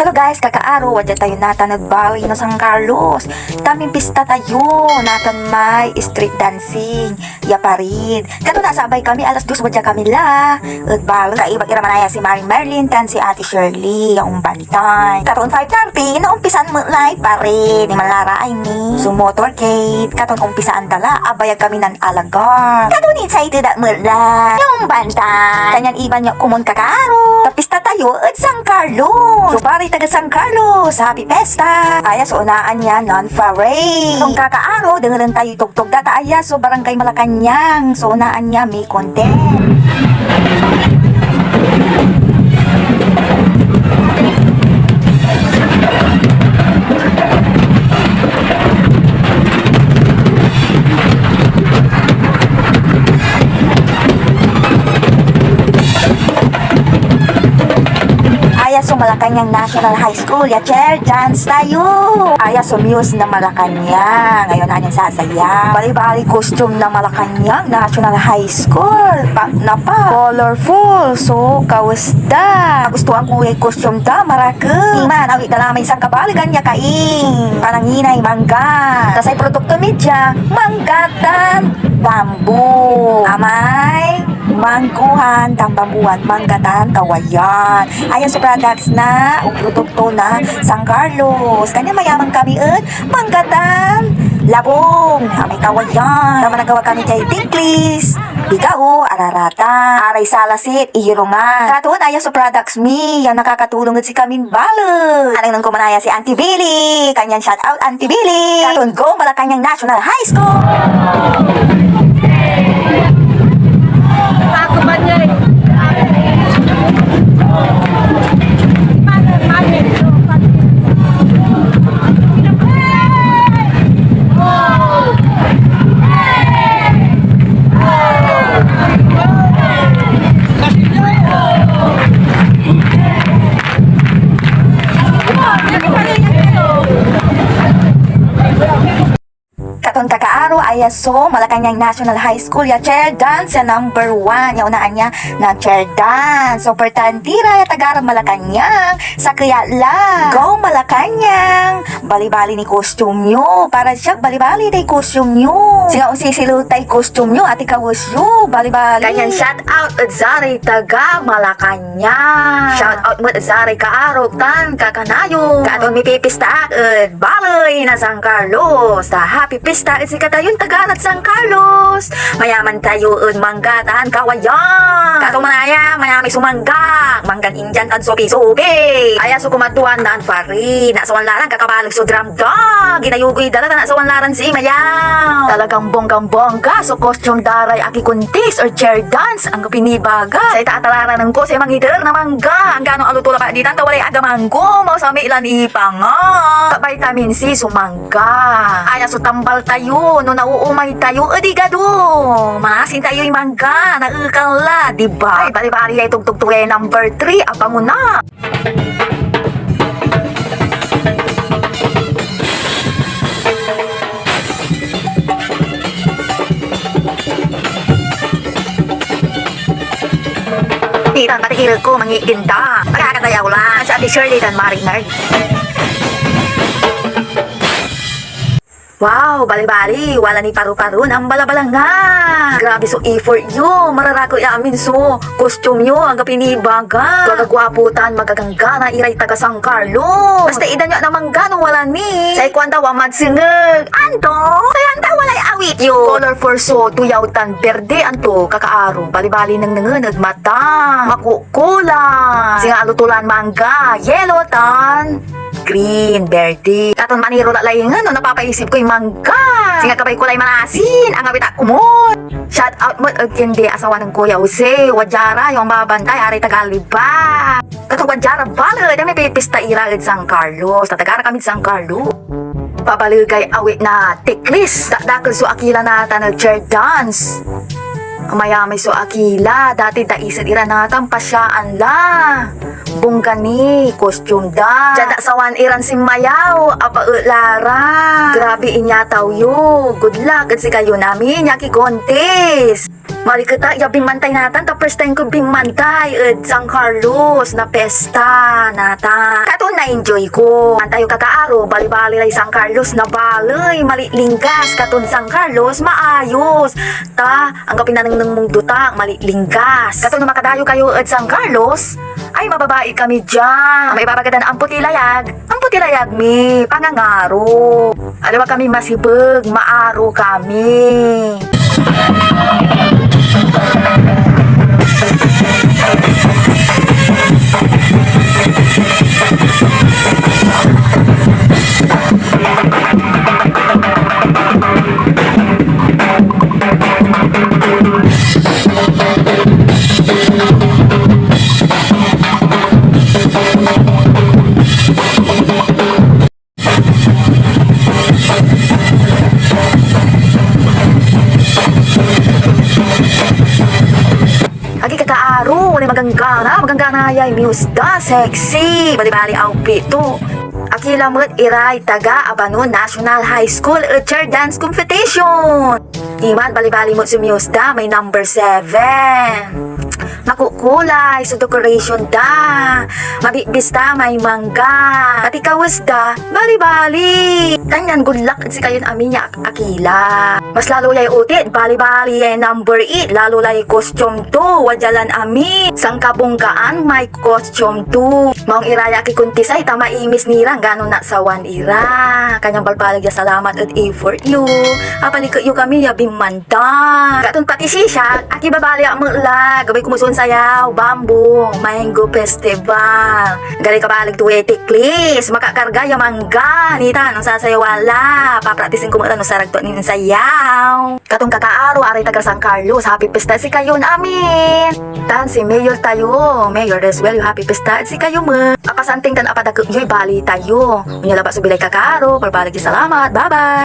Hello guys, kakaaro, wadya tayo nata nagbali na San Carlos. Taming pista tayo, natan may street dancing, yaparid. Kato nasabay kami, alas 2 wadya kami la. At balo, kaibag iramanaya si Maring Merlin, tan si Ate Shirley, yung bantay. Katon 5:30, naumpisan mo live pa rin. Ni Malara ay ni, so motorcade. Katon umpisaan tala, abayag kami ng alagar. Katon excited at mula, yung bantay. Kanyan iban nyo kumon kakaaro. Tapista tayo at San Carlos. So pare taga San Carlos, happy festa. Aya so unaan niya non-parade. Kung kakaaro, dengerin tayo tugtog data aya so barangay Malacanang. So unaan niya may content. So Malacanang National High School, ya chair dance tayo. Aya so muse na Malacanang. Ngayon anyan sasaya. Bali-bali costume na Malacanang National High School. Pag na pa. Colorful. So kawasda. Gustuhan ko yung costume ta. Maraka. Iman, awit na lamay isang kabaligan niya kaing. Pananginay mangga. Tasay produkto media. Manggatan. Bambu. Amay. Mangkuhan, tambambuan, manggatan, kawayan. Ayan sa products na, produkto na San Carlos. Kanya mayaman kami at manggatan, labong, may kawayan. Tama nagawa kami kay Tinklis, Bigao, Ararata, Aray Salasit, Iyurungan. Katuon ayan sa products mi, yung nakakatulong at si kaming balot. Anong nang kumanaya si Auntie Billy. Kanyan shout out Auntie Billy. Katuon go, Malacanang National High School. Aku banyak. Katon kakaaro aya so Malacanang National High School ya chair dance ya number 1 ya unaan niya na chair dance so pertantira ya tagarang Malacanang sa kaya la go Malacanang bali-bali ni costume nyo para siya bali-bali tay costume nyo singa usisilutay costume nyo ati kawusyo bali-bali kanyan shout out at Zari taga Malacanang shout out mo at Zari kaaro tan kakanayo katon mi pipista at baloy na San Carlos ta happy pista si katayon tagarat San Carlos. Mayaman tayo un manggatan kawayan. Kato manaya, mayami sumangga. Manggan Indian tan sopi-sopi. Aya so kumatuan dan fari. Na sa wanlaran kakabalag so dramdam. Ginayugoy dala na sa wanlaran si mayaw. Talagang bonggang-bongga so costume daray aki kuntis or chair dance ang pinibaga. Sa itaatalaran ng ko sa mangider na mangga. Ang ganong alutula pa di tanto walay agamanggo. Mau sa ilan ipanga. Vitamin C sumangga. Aya so tambal tayo, no nauumay tayo, adigado. Manasin tayo yung mangga, naukang la, diba? Ay, bali-bali ay tugtugtugay number 3, abang mo na. Titan, patikil ko, mangikinta. Pagkakatayaw lang, sa Ate Shirley dan Maring Merlin. Wow, bali-bali, wala ni paru-paru ng balabalang nga. Grabe so effort nyo, mararako yamin so costume nyo, ang pinibaga. Gagagwaputan, magagangga na iray taga San Carlos. Basta idan nyo namang gano wala ni. Say kwanta wamad singag. Anto, sayanta walay awit yo. Color for so, tuyawtan, berde anto, kakaaro. Bali-bali nang nanganag mata. Makukula. Singa alutulan mangga, yellow tan. Green, verde. Katon maniro na laingan no napapaisip ko yung mangga. Singa kabay kulay manasin, ang abita kumot. Shout out mo og kindi asawa ng Kuya Jose, Wajara yung babantay ari Tagaliba. Kato Wajara bala dami pipista ira ed San Carlos. Tatagara kami San Carlos. Pabaligay awit na tiklis. Dakdakal so akila na tanag chair dance. Mayamay so akila, dati daisid ira natang pasyaan la. Bungkani, costume da. Diyan sawan iran si mayaw, apa Lara. Grabe inyataw yo. Good luck at si kayo namin, yaki kontes. Mali kita, ya bimantay natan. Ta first time ko bimantay at San Carlos na pesta nata. Kato na-enjoy ko. Antayo kakaaro, bali-bali lay San Carlos na balay. Mali linggas, katon San Carlos, maayos. Ta, ang kapinanang ng mong duta, mali linggas. Kato na makadayo kayo at San Carlos, ay mababae kami dyan. May babagadan ang putilayag. Ang putilayag mi, pangangaro. Alam kami masibag, maaro kami. Agi kakaaro, wala maganggana yay musda, sexy, bali-bali outfit to. Akila mo't iray taga Abanon National High School chair dance competition. Iman bali-bali mo't si musda, may number 7. Makukulay sa decoration da. Mabibista may mangga. At ikawas da, bali-bali. Kanyan good luck si kayon aminya akila. Mas lalo yay utit, bali-bali yay number 8. Lalo lay costume 2. Wadyalan ami. Sang kabungkaan may costume 2. Maong iraya kikuntisay, tama imis nirang gano'n na sa 1 ira. Kanyang balbalag ya salamat at effort you. Apalikot yu kami ya bimanda. Katun pati siya, aki babali ang mula. Gabay kumusun sayaw, bamboo, mango festival. Gali kabalig tuwe tiklis, makakarga ya mangga. Nita, nung sasayaw wala. Papratisin ko mula nung saragto nin sayaw. Katong kakaaro, aray taga San Carlos. Happy pesta si kayo amin. Tan si Mayor tayo. Mayor as well, happy pesta si kayo mo. Apasanting tan apadag yo'y bali tayo. Unya labas sa bilay kakaaro, balbalig salamat. Bye-bye.